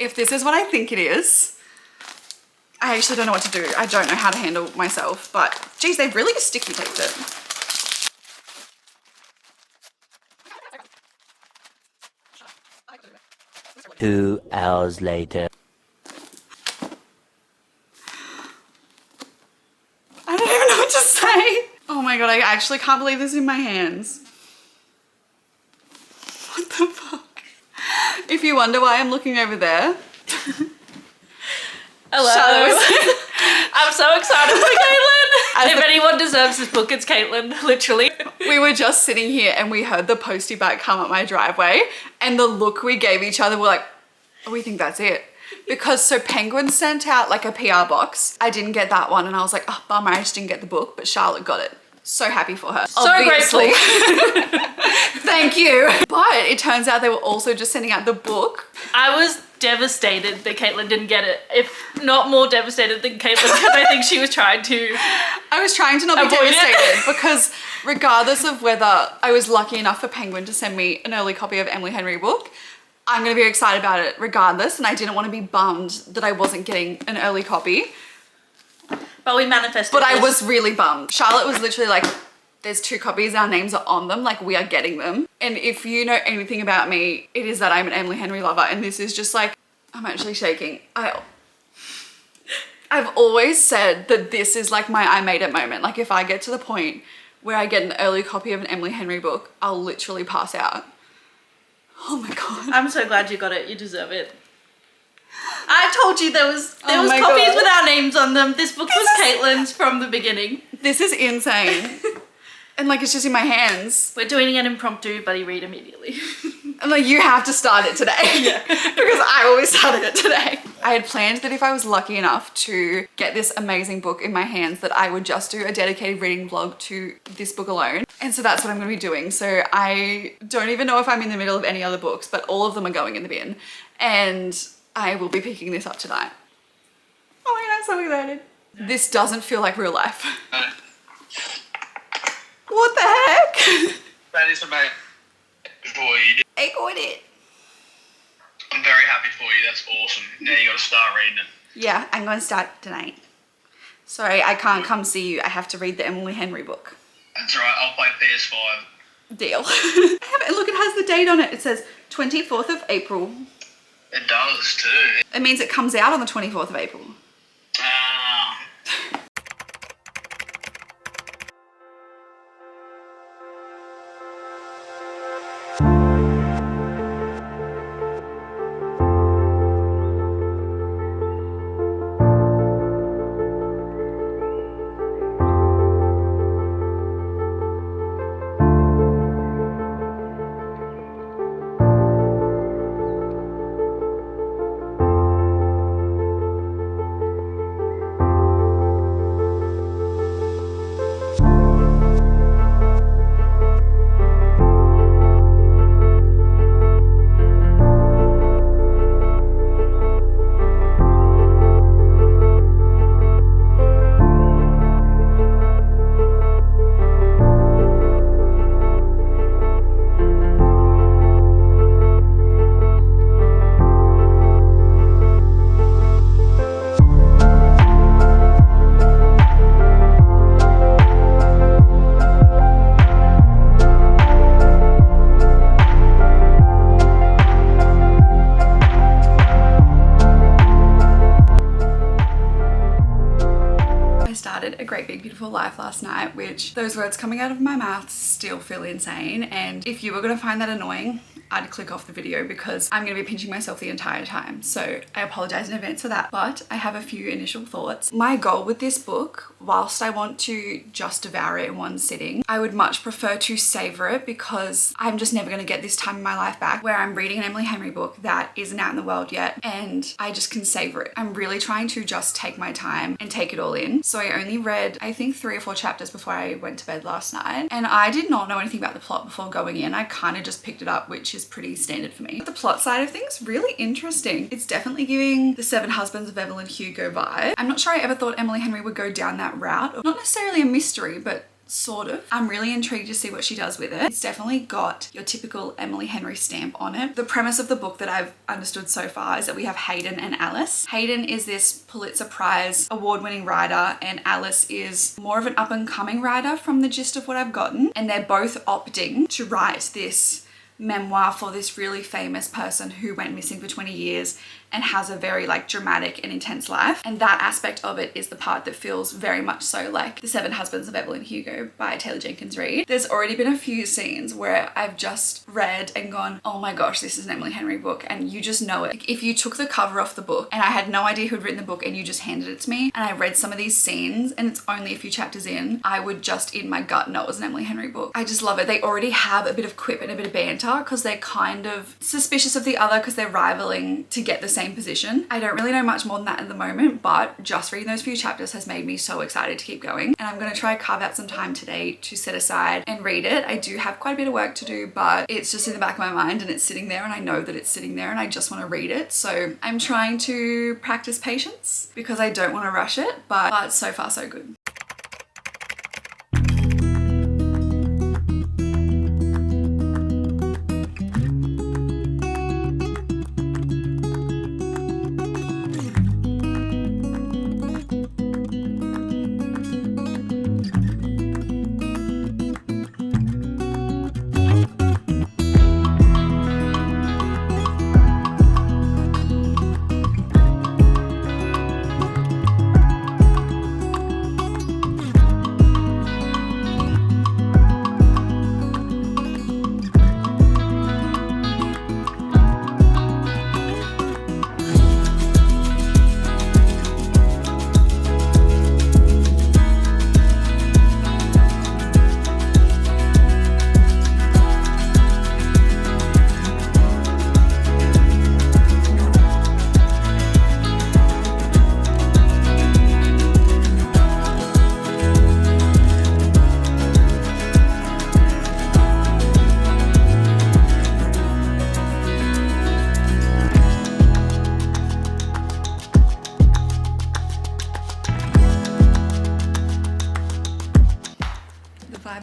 if this is what I think it is, I actually don't know what to do. I don't know how to handle myself, but geez, they've really sticky taped it. Two hours later. I don't even know what to say. Oh my God, I actually can't believe this is in my hands. What the fuck? If you wonder why I'm looking over there. Hello. I'm so excited for Caitlin. If anyone deserves this book, it's Caitlin, literally. We were just sitting here and we heard the postie bike come up my driveway, and the look we gave each other, we're like, oh, we think that's it. Because so Penguin sent out like a PR box. I didn't get that one and I was like, oh bummer, I just didn't get the book, but Charlotte got it. So happy for her. So grateful. Thank you. But it turns out they were also just sending out the book. I was devastated that Caitlin didn't get it. If not more devastated than Caitlin, because I think she was trying to I was trying to not be avoid devastated because regardless of whether I was lucky enough for Penguin to send me an early copy of Emily Henry book, I'm going to be excited about it regardless, and I didn't want to be bummed that I wasn't getting an early copy. But we manifested But this. I was really bummed. Charlotte was literally like, there's 2 copies, our names are on them, like we are getting them. And if you know anything about me, it is that I'm an Emily Henry lover, and this is just like, I'm actually shaking. I've always said that this is like my I made it moment. Like if I get to the point where I get an early copy of an Emily Henry book, I'll literally pass out. Oh my God. I'm so glad you got it. You deserve it. I told you there was copies God. with our names on them. This book was Caitlin's from the beginning. This is insane. And like, it's just in my hands. We're doing an impromptu buddy read immediately. I'm like, you have to start it today. Yeah. Because I always started it today. I had planned that if I was lucky enough to get this amazing book in my hands, that I would just do a dedicated reading vlog to this book alone. And so that's what I'm going to be doing. So I don't even know if I'm in the middle of any other books, but all of them are going in the bin. And I will be picking this up tonight. Oh my God, I'm so excited. This doesn't feel like real life. What the heck? That is amazing for you. I got it. I'm very happy for you. That's awesome. Now you got to start reading it. Yeah, I'm going to start tonight. Sorry, I can't come see you. I have to read the Emily Henry book. That's all right. I'll play PS5. Deal. I have it. Look, it has the date on it. It says 24th of April. It does too. It means it comes out on the 24th of April. Ah. A great big beautiful life last night, which those words coming out of my mouth still feel insane, and if you were going to find that annoying, I'd click off the video because I'm going to be pinching myself the entire time, so I apologize in advance for that. But I have a few initial thoughts. My goal with this book, whilst I want to just devour it in one sitting, I would much prefer to savor it, because I'm just never going to get this time in my life back where I'm reading an Emily Henry book that isn't out in the world yet and I just can savor it. I'm really trying to just take my time and take it all in. So I only read, I think, 3 or 4 chapters before I went to bed last night, and I did not know anything about the plot before going in. I kind of just picked it up, which is pretty standard for me. The plot side of things, really interesting. It's definitely giving the 7 Husbands of Evelyn Hugo vibe. I'm not sure I ever thought Emily Henry would go down that route. Not necessarily a mystery, but sort of. I'm really intrigued to see what she does with it. It's definitely got your typical Emily Henry stamp on it. The premise of the book that I've understood so far is that we have Hayden and Alice. Hayden is this Pulitzer Prize award-winning writer, and Alice is more of an up-and-coming writer from the gist of what I've gotten, and they're both opting to write this memoir for this really famous person who went missing for 20 years and has a very like dramatic and intense life. And that aspect of it is the part that feels very much so like The Seven Husbands of Evelyn Hugo by Taylor Jenkins Reid. There's already been a few scenes where I've just read and gone, oh my gosh, this is an Emily Henry book, and you just know it. Like, if you took the cover off the book and I had no idea who'd written the book and you just handed it to me and I read some of these scenes and it's only a few chapters in, I would just in my gut know it was an Emily Henry book. I just love it. They already have a bit of quip and a bit of banter because they're kind of suspicious of the other because they're rivaling to get the same position. I don't really know much more than that at the moment, but just reading those few chapters has made me so excited to keep going. And I'm going to try to carve out some time today to set aside and read it. I do have quite a bit of work to do, but it's just in the back of my mind and it's sitting there and I know that it's sitting there and I just want to read it. So I'm trying to practice patience because I don't want to rush it, but so far so good.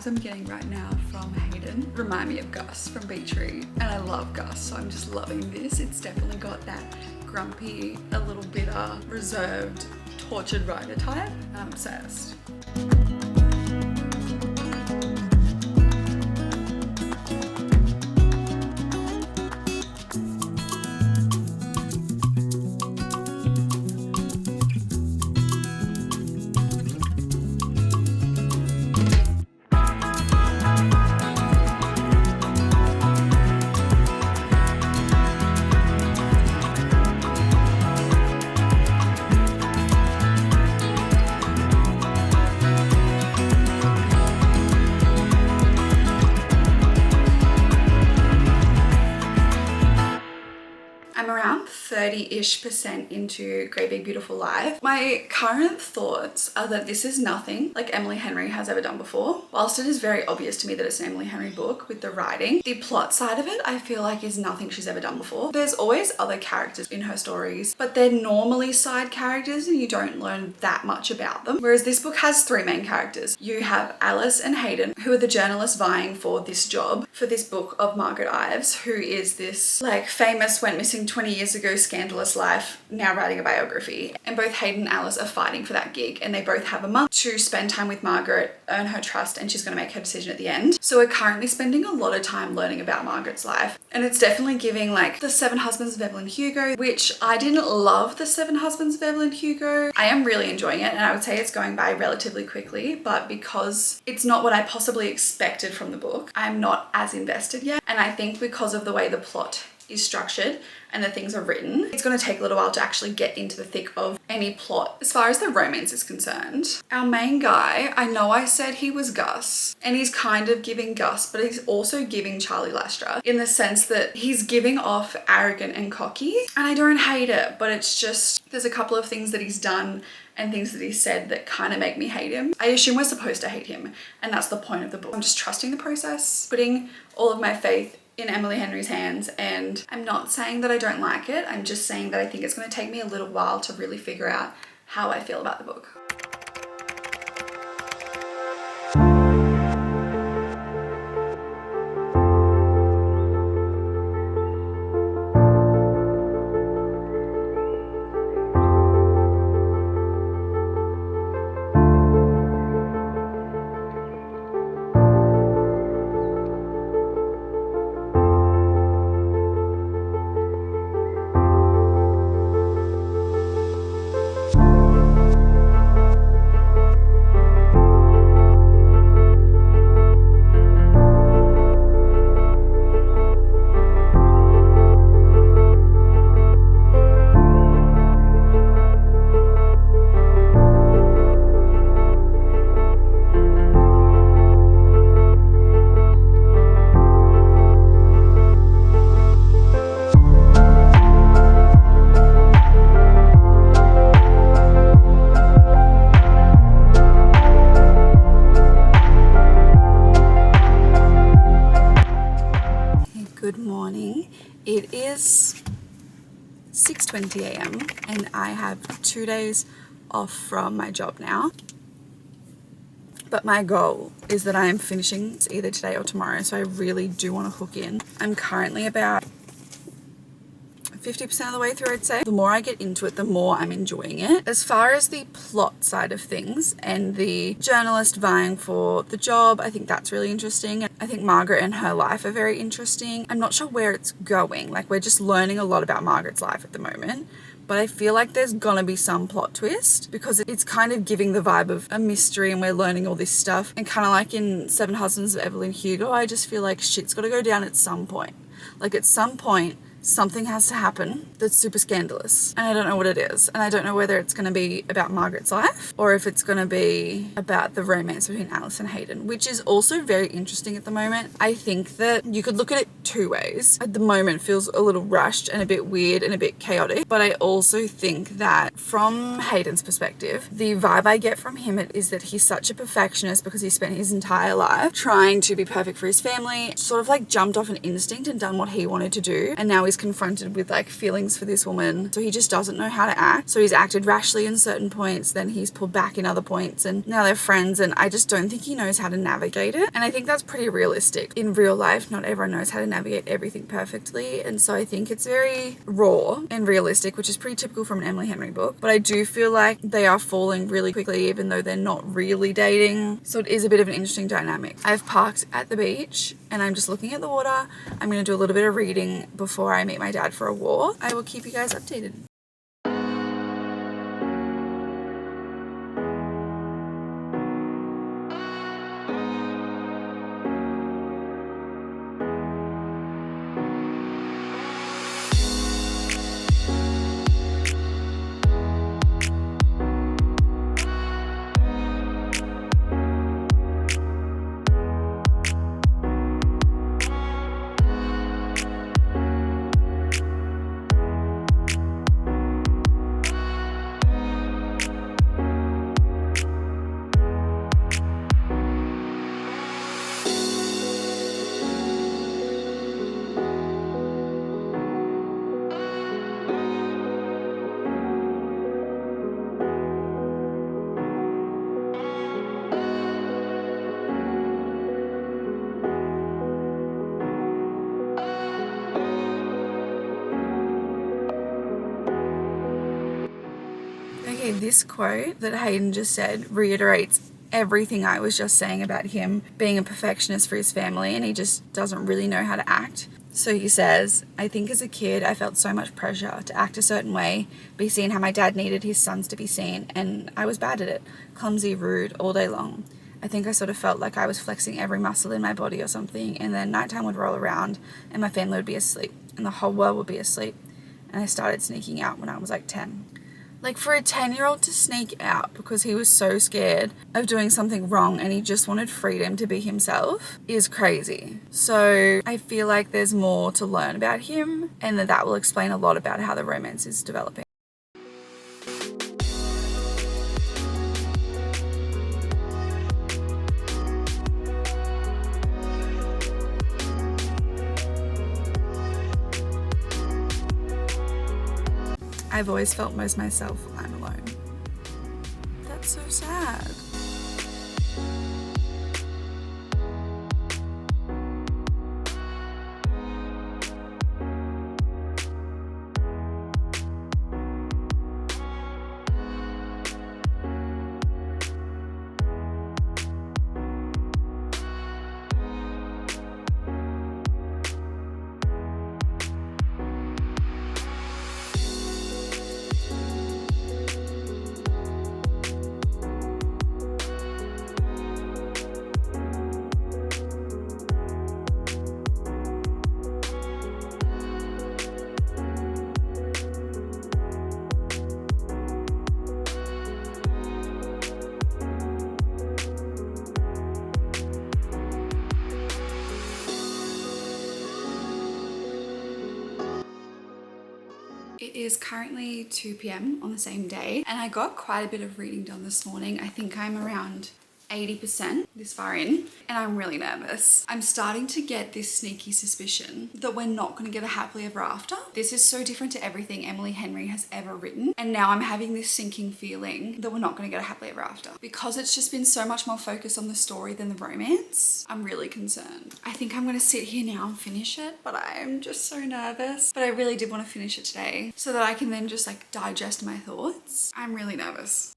I'm getting right now from Hayden remind me of Gus from Beach Read, and I love Gus, so I'm just loving this. It's definitely got that grumpy, a little bitter, reserved, tortured writer type. I'm obsessed. I'm around 30-ish% into Great Big Beautiful Life. My current thoughts are that this is nothing like Emily Henry has ever done before. Whilst it is very obvious to me that it's an Emily Henry book with the writing, the plot side of it I feel like is nothing she's ever done before. There's always other characters in her stories, but they're normally side characters and you don't learn that much about them. Whereas this book has three main characters. You have Alice and Hayden, who are the journalists vying for this job for this book of Margaret Ives, who is this like famous, went missing 20 years ago, scandalous life, now writing a biography. And both Hayden and Alice are fighting for that gig, and they both have a month to spend time with Margaret, earn her trust, and she's going to make her decision at the end. So we're currently spending a lot of time learning about Margaret's life, and it's definitely giving like The Seven Husbands of Evelyn Hugo, which I didn't love The Seven Husbands of Evelyn Hugo. I am really enjoying it, and I would say it's going by relatively quickly, but because it's not what I possibly expected from the book, I'm not as invested yet. And I think because of the way the plot is structured and the things are written, it's going to take a little while to actually get into the thick of any plot as far as the romance is concerned. Our main guy, I know I said he was Gus, and he's kind of giving Gus, but he's also giving Charlie Lastra in the sense that he's giving off arrogant and cocky, and I don't hate it, but it's just there's a couple of things that he's done and things that he said that kind of make me hate him. I assume we're supposed to hate him, and that's the point of the book. I'm just trusting the process, putting all of my faith in Emily Henry's hands, and I'm not saying that I don't like it. I'm just saying that I think it's going to take me a little while to really figure out how I feel about the book. 10:20 a.m. and I have 2 days off from my job now. But my goal is that I am finishing either today or tomorrow, so I really do want to hook in. I'm currently about 50% of the way through, I'd say. The more I get into it, the more I'm enjoying it. As far as the plot side of things and the journalist vying for the job, I think that's really interesting. I think Margaret and her life are very interesting. I'm not sure where it's going. Like, we're just learning a lot about Margaret's life at the moment. But I feel like there's gonna be some plot twist because it's kind of giving the vibe of a mystery and we're learning all this stuff. And kind of like in Seven Husbands of Evelyn Hugo, I just feel like shit's gotta go down at some point. Like, at some point, something has to happen that's super scandalous. And I don't know what it is. And I don't know whether it's going to be about Margaret's life or if it's going to be about the romance between Alice and Hayden, which is also very interesting at the moment. I think that you could look at it two ways. At the moment, it feels a little rushed and a bit weird and a bit chaotic. But I also think that from Hayden's perspective, the vibe I get from him is that he's such a perfectionist because he spent his entire life trying to be perfect for his family, sort of like jumped off an instinct and done what he wanted to do. And now he's confronted with like feelings for this woman, so he just doesn't know how to act. So he's acted rashly in certain points, then he's pulled back in other points, and now they're friends, and I just don't think he knows how to navigate it. And I think that's pretty realistic. In real life, not everyone knows how to navigate everything perfectly, and so I think it's very raw and realistic, which is pretty typical from an Emily Henry book. But I do feel like they are falling really quickly, even though they're not really dating. So it is a bit of an interesting dynamic. I've parked at the beach and I'm just looking at the water. I'm going to do a little bit of reading before I meet my dad for a walk. I will keep you guys updated. Okay, this quote that Hayden just said reiterates everything I was just saying about him being a perfectionist for his family, and he just doesn't really know how to act. So he says, I think as a kid I felt so much pressure to act a certain way, be seen how my dad needed his sons to be seen, and I was bad at it, clumsy, rude, all day long. I think I sort of felt like I was flexing every muscle in my body or something, and then nighttime would roll around and my family would be asleep and the whole world would be asleep, and I started sneaking out when I was like 10. Like, for a 10-year-old to sneak out because he was so scared of doing something wrong and he just wanted freedom to be himself is crazy. So I feel like there's more to learn about him, and that will explain a lot about how the romance is developing. I've always felt most myself when I'm alone. That's so sad. It is currently 2 p.m. on the same day, and I got quite a bit of reading done this morning. I think I'm around 80% this far in, and I'm really nervous. I'm starting to get this sneaky suspicion that we're not going to get a happily ever after. This is so different to everything Emily Henry has ever written, and now I'm having this sinking feeling that we're not going to get a happily ever after. Because it's just been so much more focused on the story than the romance, I'm really concerned. I think I'm going to sit here now and finish it, but I'm just so nervous. But I really did want to finish it today so that I can then just like digest my thoughts. I'm really nervous.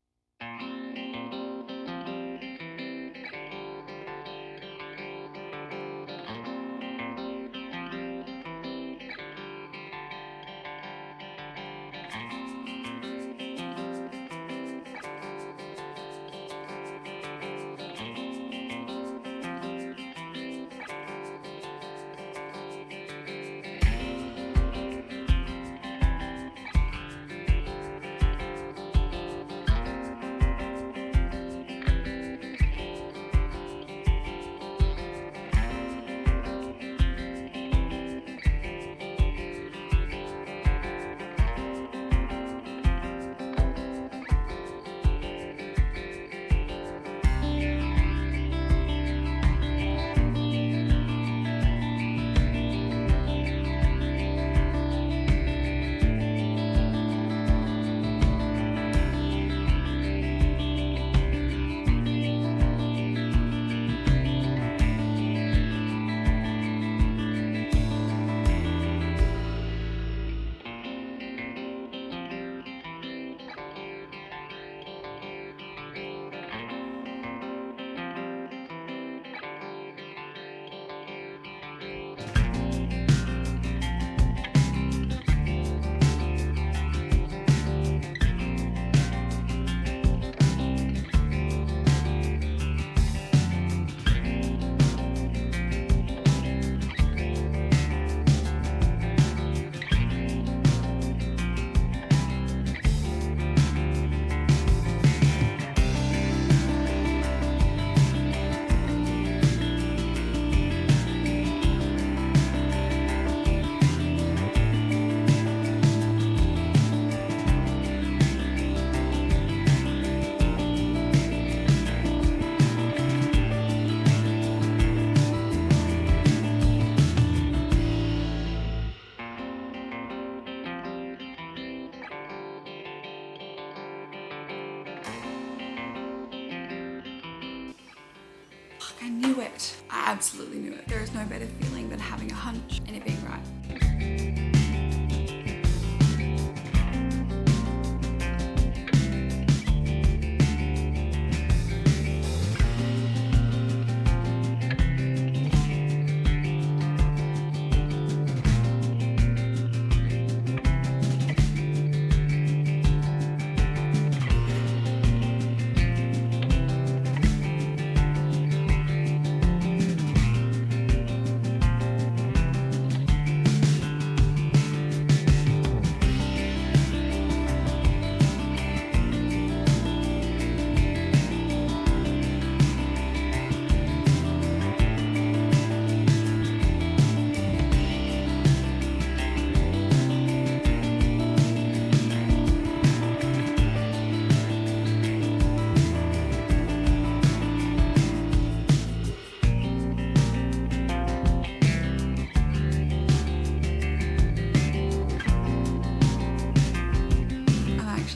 I knew it. I absolutely knew it. There is no better feeling than having a hunch and it being right.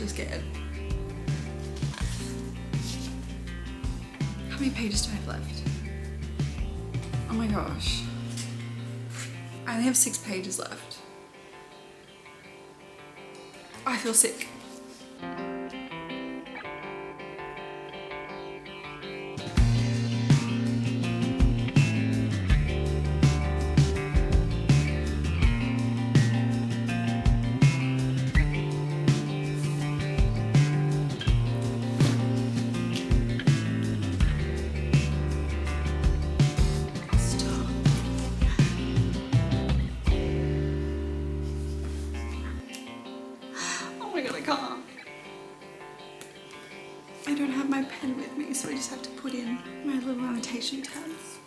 Scared. How many pages do I have left? Oh my gosh. I only have 6 pages left. I feel sick. I don't have my pen with me, so I just have to put in my little annotation tabs.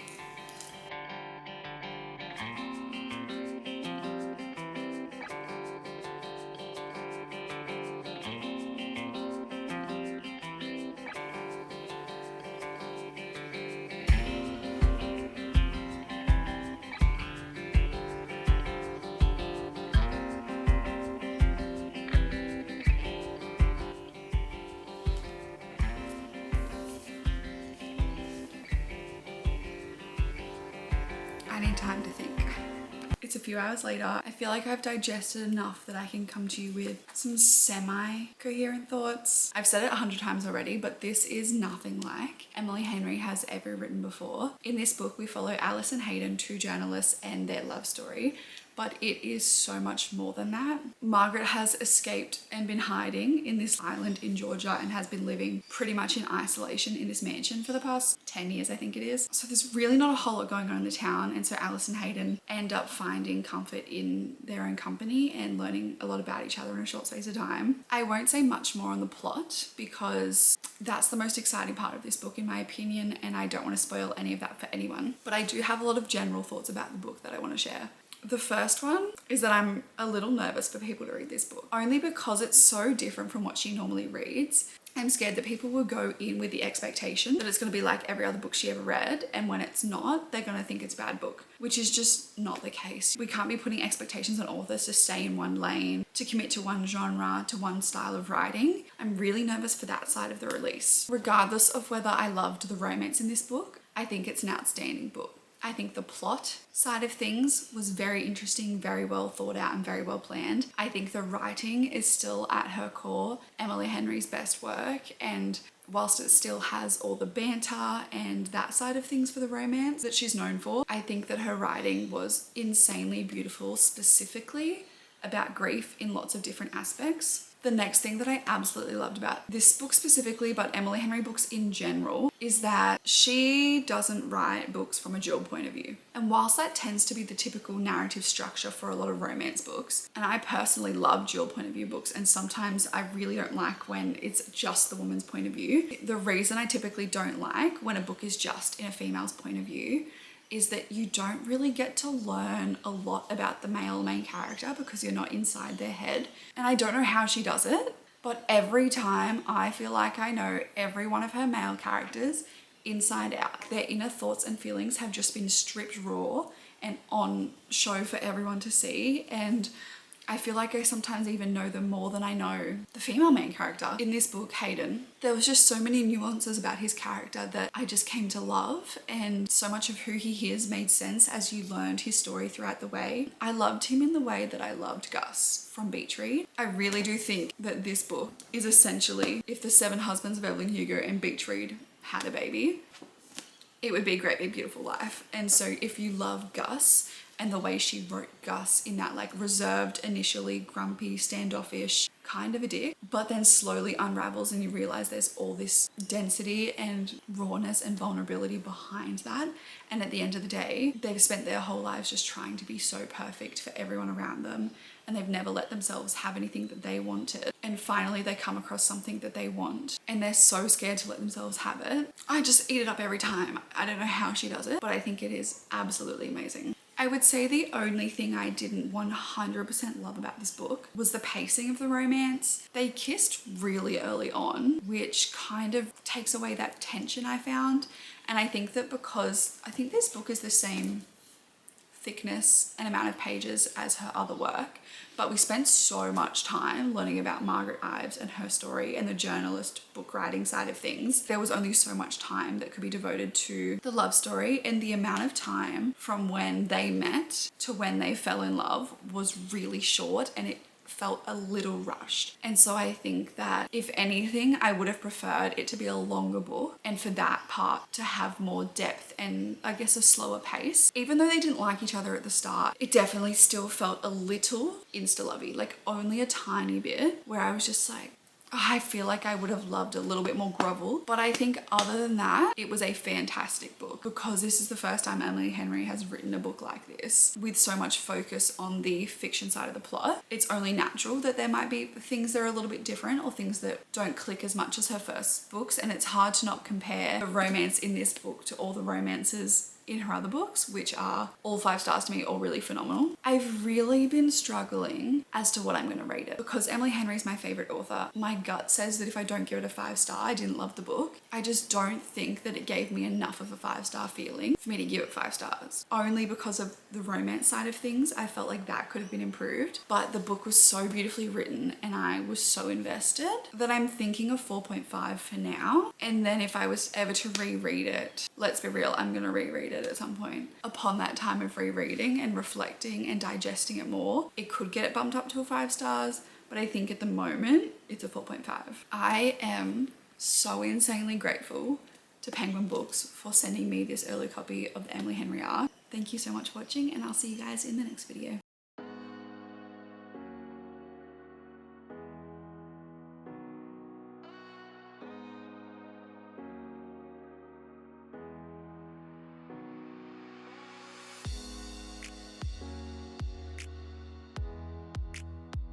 I need time to think. It's a few hours later. I feel like I've digested enough that I can come to you with some semi-coherent thoughts. I've said it 100 times already, but this is nothing like Emily Henry has ever written before. In this book, we follow Alice and Hayden, two journalists, and their love story. But it is so much more than that. Margaret has escaped and been hiding in this island in Georgia and has been living pretty much in isolation in this mansion for the past 10 years, I think it is. So there's really not a whole lot going on in the town. And so Alice and Hayden end up finding comfort in their own company and learning a lot about each other in a short space of time. I won't say much more on the plot because that's the most exciting part of this book in my opinion, and I don't want to spoil any of that for anyone. But I do have a lot of general thoughts about the book that I want to share. The first one is that I'm a little nervous for people to read this book, only because it's so different from what she normally reads. I'm scared that people will go in with the expectation that it's going to be like every other book she ever read, and when it's not, they're going to think it's a bad book, which is just not the case. We can't be putting expectations on authors to stay in one lane, to commit to one genre, to one style of writing. I'm really nervous for that side of the release. Regardless of whether I loved the romance in this book, I think it's an outstanding book. I think the plot side of things was very interesting, very well thought out and very well planned. I think the writing is still at her core Emily Henry's best work, and whilst it still has all the banter and that side of things for the romance that she's known for, I think that her writing was insanely beautiful, specifically about grief in lots of different aspects. The next thing that I absolutely loved about this book specifically, but Emily Henry books in general, is that she doesn't write books from a dual point of view. And whilst that tends to be the typical narrative structure for a lot of romance books, and I personally love dual point of view books, and sometimes I really don't like when it's just the woman's point of view. The reason I typically don't like when a book is just in a female's point of view is that you don't really get to learn a lot about the male main character because you're not inside their head. And I don't know how she does it, but every time I feel like I know every one of her male characters inside out. Their inner thoughts and feelings have just been stripped raw and on show for everyone to see. And I feel like I sometimes even know them more than I know the female main character. In this book, Hayden, there was just so many nuances about his character that I just came to love, and so much of who he is made sense as you learned his story throughout the way. I loved him in the way that I loved Gus from Beach Read. I really do think that this book is essentially if the 7 Husbands of Evelyn Hugo and Beach Read had a baby, it would be a great big beautiful life. And so if you love Gus and the way she wrote Gus in that like reserved, initially grumpy, standoffish kind of a dick, but then slowly unravels and you realize there's all this density and rawness and vulnerability behind that. And at the end of the day, they've spent their whole lives just trying to be so perfect for everyone around them, and they've never let themselves have anything that they wanted. And finally they come across something that they want and they're so scared to let themselves have it. I just eat it up every time. I don't know how she does it, but I think it is absolutely amazing. I would say the only thing I didn't 100% love about this book was the pacing of the romance. They kissed really early on, which kind of takes away that tension I found. And I think that because I think this book is the same thickness and amount of pages as her other work, but we spent so much time learning about Margaret Ives and her story and the journalist book writing side of things. There was only so much time that could be devoted to the love story, and the amount of time from when they met to when they fell in love was really short, and it felt a little rushed. And so I think that if anything, I would have preferred it to be a longer book and for that part to have more depth and I guess a slower pace. Even though they didn't like each other at the start, it definitely still felt a little insta-lovey, like only a tiny bit, where I was just like, I feel like I would have loved a little bit more grovel. But I think other than that, it was a fantastic book, because this is the first time Emily Henry has written a book like this with so much focus on the fiction side of the plot. It's only natural that there might be things that are a little bit different or things that don't click as much as her first books, and it's hard to not compare the romance in this book to all the romances in her other books, which are all 5 stars to me, all really phenomenal. I've really been struggling as to what I'm going to rate it, because Emily Henry is my favorite author. My gut says that if I don't give it a 5 star, I didn't love the book. I just don't think that it gave me enough of a 5 star feeling for me to give it 5 stars. Only because of the romance side of things, I felt like that could have been improved. But the book was so beautifully written and I was so invested that I'm thinking of 4.5 for now. And then if I was ever to reread it, let's be real, I'm going to reread it it at some point. Upon that time of rereading and reflecting and digesting it more, it could get it bumped up to a 5 stars, but I think at the moment it's a 4.5. I am so insanely grateful to Penguin Books for sending me this early copy of the Emily Henry arc. Thank you so much for watching, and I'll see you guys in the next video.